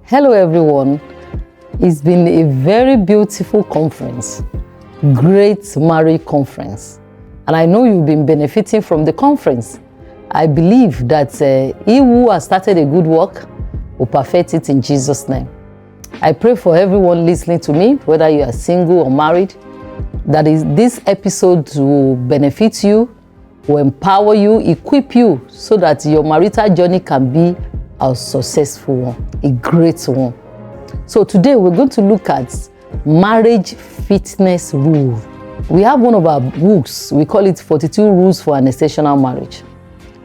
Hello everyone, it's been a very beautiful conference, great marriage conference, and I know you've been benefiting from the conference. I believe that he who has started a good work will perfect it in Jesus' name. I pray for everyone listening to me, whether you are single or married, that this episode will benefit you, will empower you, equip you, so that your marital journey can be a successful one, a great one. So today we're going to look at marriage fitness rule. We have one of our books, we call it 42 Rules for an Exceptional Marriage.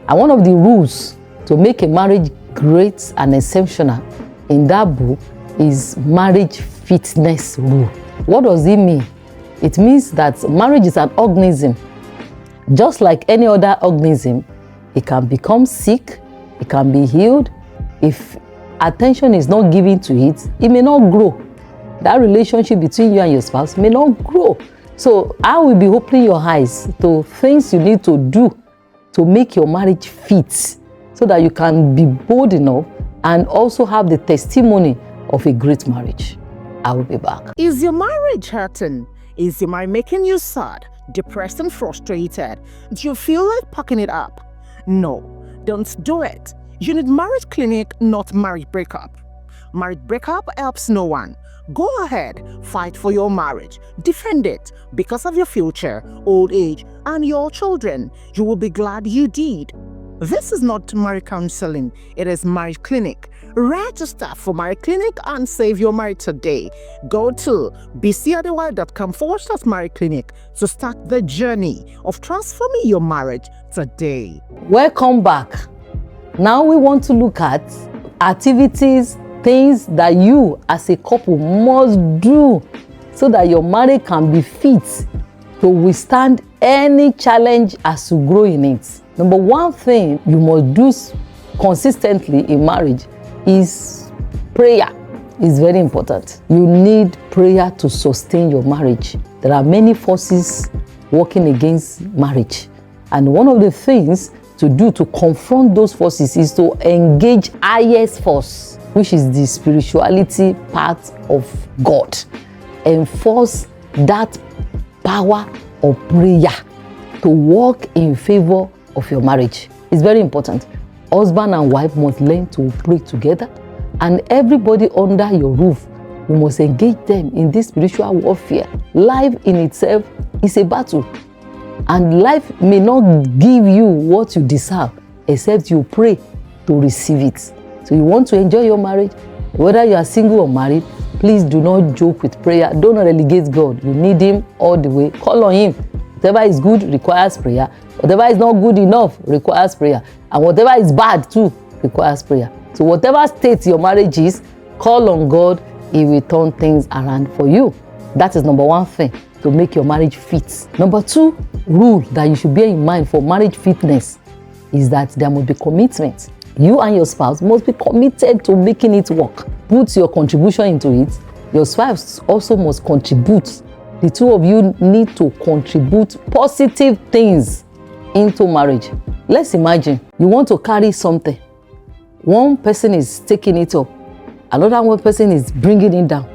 And one of the rules to make a marriage great and exceptional in that book is marriage fitness rule. What does it mean? It means that marriage is an organism. Just like any other organism, it can become sick, it can be healed. If attention is not given to it, it may not grow. That relationship between you and your spouse may not grow. So I will be opening your eyes to things you need to do to make your marriage fit, so that you can be bold enough and also have the testimony of a great marriage. I will be back. Is your marriage hurting? Is your marriage making you sad, depressed and frustrated? Do you feel like packing it up? No, don't do it. You need marriage clinic, not marriage breakup. Marriage breakup helps no one. Go ahead, fight for your marriage, defend it because of your future, old age, and your children. You will be glad you did. This is not marriage counseling, it is marriage clinic. Register for marriage clinic and save your marriage today. Go to bisiadewale.com/marriage clinic to start the journey of transforming your marriage today. Welcome back. Now we want to look at activities, things that you as a couple must do so that your marriage can be fit to withstand any challenge as you grow in it. Number one thing you must do consistently in marriage is prayer. It's very important. You need prayer to sustain your marriage. There are many forces working against marriage, and one of the things to do to confront those forces is to engage highest force, which is the spirituality part of God. Enforce that power of prayer to work in favor of your marriage. It's very important. Husband and wife must learn to pray together, and everybody under your roof, you must engage them in this spiritual warfare. Life in itself is a battle, and life may not give you what you deserve except you pray to receive it. So you want to enjoy your marriage, whether you are single or married, please do not joke with prayer. Don't relegate God. You need Him all the way. Call on Him. Whatever is good requires prayer. Whatever is not good enough requires prayer. And whatever is bad too requires prayer. So whatever state your marriage is, call on God. He will turn things around for you. That is number one thing to make your marriage fit. Number two rule that you should bear in mind for marriage fitness is that there must be commitment. You and your spouse must be committed to making it work. Put your contribution into it. Your spouse also must contribute. The two of you need to contribute positive things into marriage. Let's imagine you want to carry something. One person is taking it up. Another one person is bringing it down.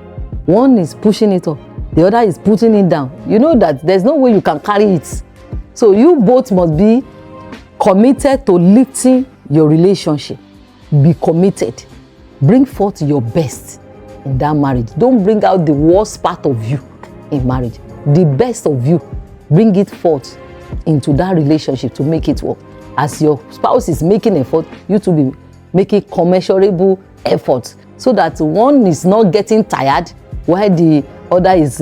One is pushing it up. The other is putting it down. You know that there's no way you can carry it. So you both must be committed to lifting your relationship. Be committed. Bring forth your best in that marriage. Don't bring out the worst part of you in marriage. The best of you, bring it forth into that relationship to make it work. As your spouse is making effort, you to be making commensurable efforts, so that one is not getting tired while the other is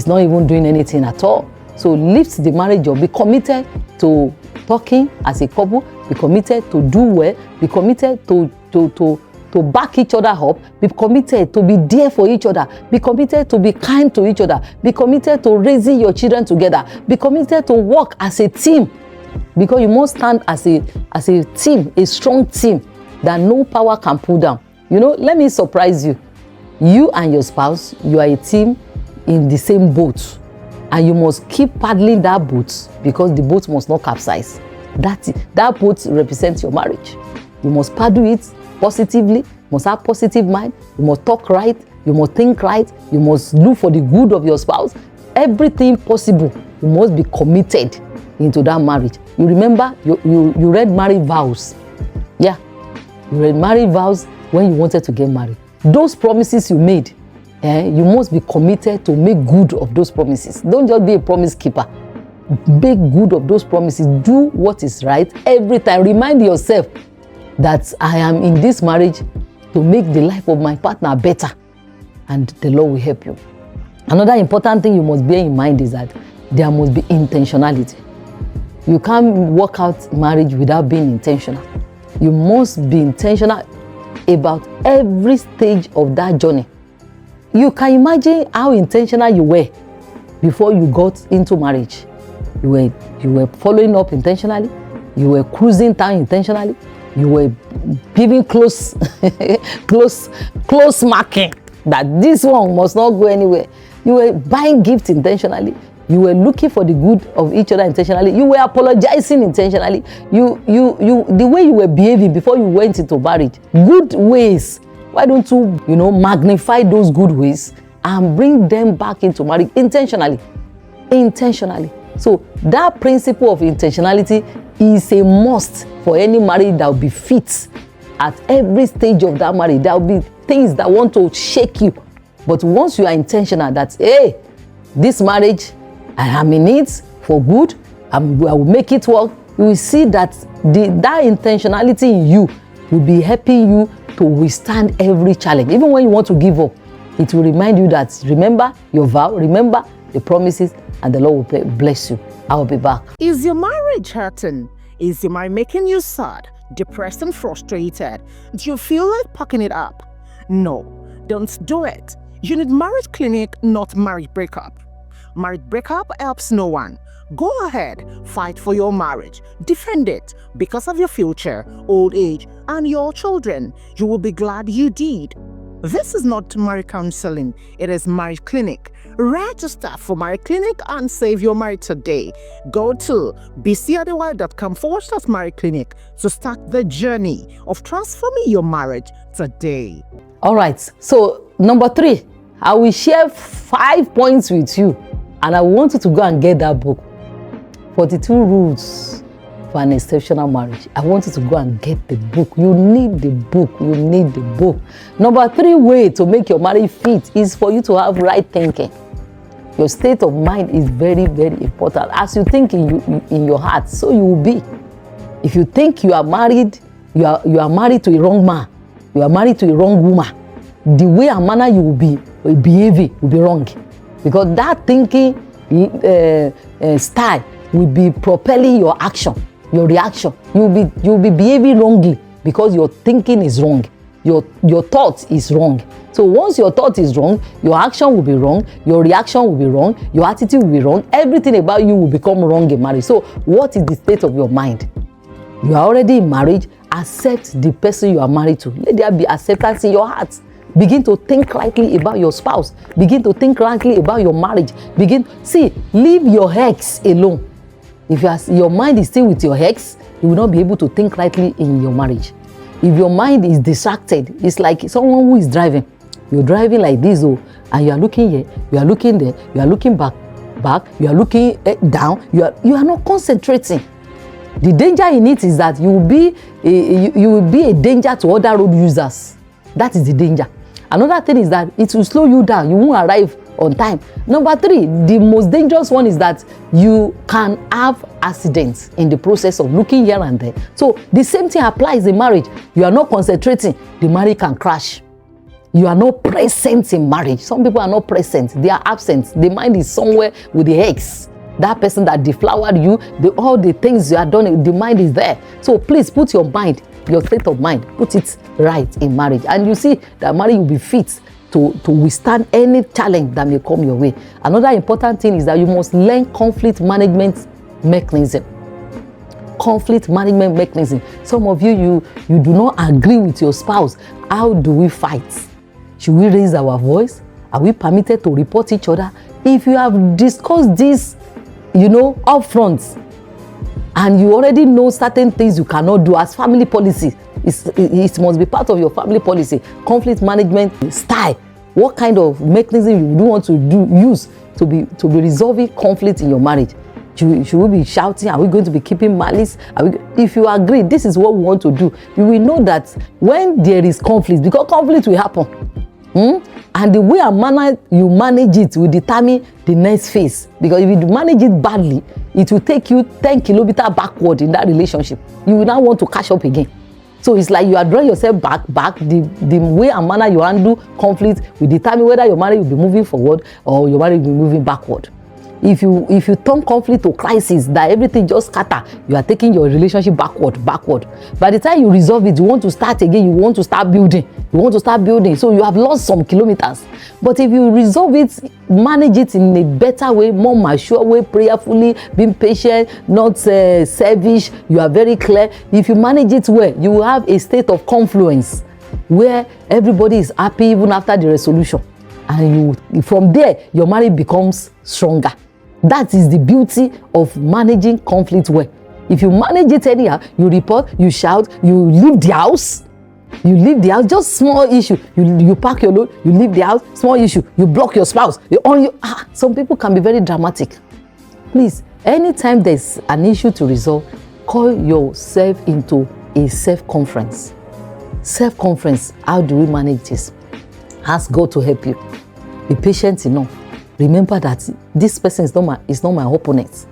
not even doing anything at all. So lift the marriage up. Be committed to talking as a couple. Be committed to do well. Be committed to back each other up. Be committed to be there for each other. Be committed to be kind to each other. Be committed to raising your children together. Be committed to work as a team, because you must stand as a team, a strong team that no power can pull down. You know, let me surprise you. You and your spouse, you are a team in the same boat, and you must keep paddling that boat, because the boat must not capsize. That boat represents your marriage. You must paddle it positively. must have positive mind, you must talk right, you must think right, you must look for the good of your spouse. Everything possible, you must be committed into that marriage. You remember, you read marriage vows. Yeah, you read marriage vows when you wanted to get married. Those promises you made, you must be committed to make good of those promises. Don't just be a promise keeper. Make good of those promises. Do what is right every time. Remind yourself that I am in this marriage to make the life of my partner better, and the Lord will help you. Another important thing you must bear in mind is that there must be intentionality. You can't work out marriage without being intentional. You must be intentional about every stage of that journey. You can imagine how intentional you were before you got into marriage. You were following up intentionally. You were cruising down intentionally. You were giving close marking that this one must not go anywhere. You were buying gifts intentionally. You were looking for the good of each other intentionally. You were apologizing intentionally. The way you were behaving before you went into marriage, good ways. Why don't you, magnify those good ways and bring them back into marriage intentionally? So that principle of intentionality is a must for any marriage that will be fit at every stage of that marriage. There will be things that want to shake you. But once you are intentional that, hey, this marriage, I am in it for good, I will make it work, you will see that that intentionality in you will be helping you to withstand every challenge. Even when you want to give up, it will remind you that, remember your vow, remember the promises, and the Lord will bless you. I will be back. Is your marriage hurting? Is your marriage making you sad, depressed, and frustrated? Do you feel like packing it up? No, don't do it. You need marriage clinic, not marriage breakup. Marriage breakup helps no one. Go ahead, fight for your marriage, defend it because of your future, old age, and your children. You will be glad you did. This is not marriage counseling, it is marriage clinic. Register for marriage clinic and save your marriage today. Go to bisiadewale.com/marriage clinic to start the journey of transforming your marriage today. All right, so number 3, I will share 5 points with you, and I want you to go and get that book, 42 Rules for an Exceptional Marriage. I want you to go and get the book. You need the book. You need the book. Number 3 way to make your marriage fit is for you to have right thinking. Your state of mind is very, very important. As you think in your heart, so you will be. If you think you are married, you are married to a wrong man, you are married to a wrong woman, the way and manner you will be behaving will be wrong, because that thinking style will be propelling your action, your reaction. You will be behaving wrongly because your thinking is wrong, your thought is wrong. So once your thought is wrong, your action will be wrong, your reaction will be wrong, your attitude will be wrong, everything about you will become wrong in marriage. So what is the state of your mind? You are already in marriage. Accept the person you are married to. Let there be acceptance in your heart. Begin to think rightly about your spouse. Begin to think rightly about your marriage. Leave your ex alone. If your mind is still with your ex, you will not be able to think rightly in your marriage. If your mind is distracted, it's like someone who is driving. You're driving like this, and you are looking here, you are looking there, you are looking back, you are looking down. You are not concentrating. The danger in it is that you will be a danger to other road users. That is the danger. Another thing is that it will slow you down. You won't arrive on time. Number 3, the most dangerous one is that you can have accidents in the process of looking here and there. So the same thing applies in marriage. You are not concentrating, the marriage can crash. You are not present in marriage. Some people are not present, they are absent. The mind is somewhere with the ex. That person that deflowered you, all the things you have done, the mind is there. So please put your mind, your state of mind, put it right in marriage. And you see that marriage will be fit to withstand any challenge that may come your way. Another important thing is that you must learn conflict management mechanism. Conflict management mechanism. Some of you do not agree with your spouse. How do we fight? Should we raise our voice? Are we permitted to report each other? If you have discussed this, up front, and you already know certain things you cannot do as family policy, It must be part of your family policy. Conflict management style. What kind of mechanism you want to use to be resolving conflict in your marriage? Should we be shouting? Are we going to be keeping malice? If you agree, this is what we want to do. You will know that when there is conflict, because conflict will happen, and the way and manner you manage it will determine the next phase. Because if you manage it badly, it will take you 10 kilometers backward in that relationship. You will now want to catch up again. So it's like you are drawing yourself back. The way and manner you handle conflict will determine whether your marriage will be moving forward or your marriage will be moving backward. If you turn conflict to crisis, that everything just scatter, you are taking your relationship backward. By the time you resolve it, you want to start again, you want to start building. So you have lost some kilometers. But if you resolve it, manage it in a better way, more mature way, prayerfully, being patient, not selfish, you are very clear. If you manage it well, you will have a state of confluence where everybody is happy even after the resolution. And from there, your marriage becomes stronger. That is the beauty of managing conflict well. If you manage it anyhow, you report, you shout, you leave the house. Just small issue. You pack your load, you leave the house, small issue. You block your spouse. Some people can be very dramatic. Please, anytime there's an issue to resolve, call yourself into a self-conference. Self-conference, how do we manage this? Ask God to help you. Be patient enough. Remember that this person is not my opponent.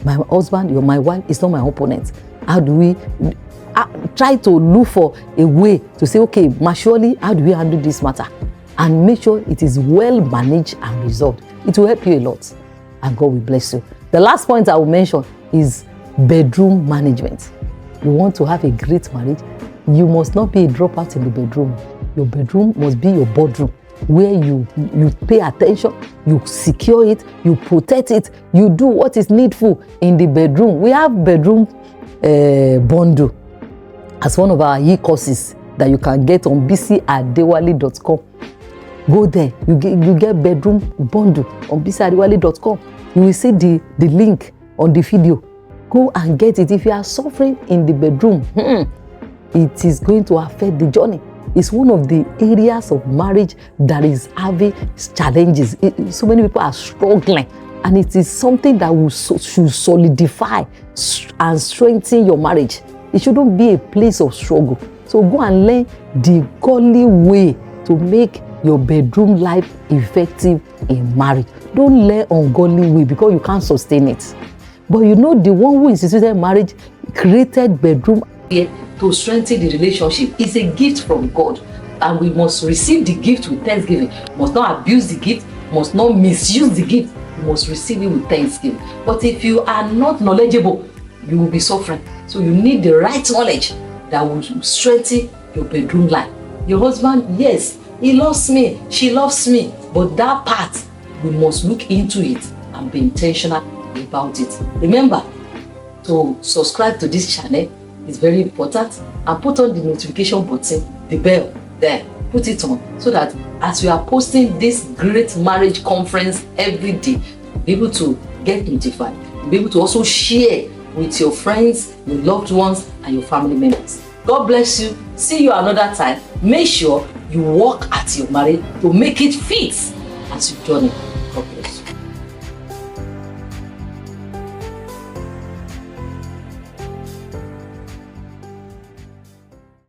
My husband, my wife is not my opponent. How do we try to look for a way to say, okay, maturely, how do we handle this matter? And make sure it is well managed and resolved. It will help you a lot. And God will bless you. The last point I will mention is bedroom management. You want to have a great marriage, you must not be a dropout in the bedroom. Your bedroom must be your boardroom, where you pay attention, you secure it, you protect it, you do what is needful in the bedroom. We have bedroom bundle as one of our e-courses that you can get on bisiadewale.com. Go there, you get bedroom bundle on bisiadewale.com. You will see the link on the video. Go and get it. If you are suffering in the bedroom, it is going to affect the journey. It's one of the areas of marriage that is having challenges. So many people are struggling, and it is something that should solidify and strengthen your marriage. It shouldn't be a place of struggle. So go and learn the godly way to make your bedroom life effective in marriage. Don't learn ungodly way because you can't sustain it. But you know, the one who instituted marriage created bedroom to strengthen the relationship. Is a gift from God, and we must receive the gift with thanksgiving. Must not abuse the gift, must not misuse the gift. You must receive it with thanksgiving. But if you are not knowledgeable, you will be suffering. So you need the right knowledge that will strengthen your bedroom life. Your husband, yes, he loves me, she loves me, but that part, we must look into it and be intentional about it. Remember to subscribe to this channel. It's very important, and put on the notification button, the bell there, put it on, so that as we are posting this great marriage conference every day, you'll be able to get notified. You'll be able to also share with your friends, your loved ones, and your family members. God bless you. See you another time. Make sure you work at your marriage to make it fit as you journey.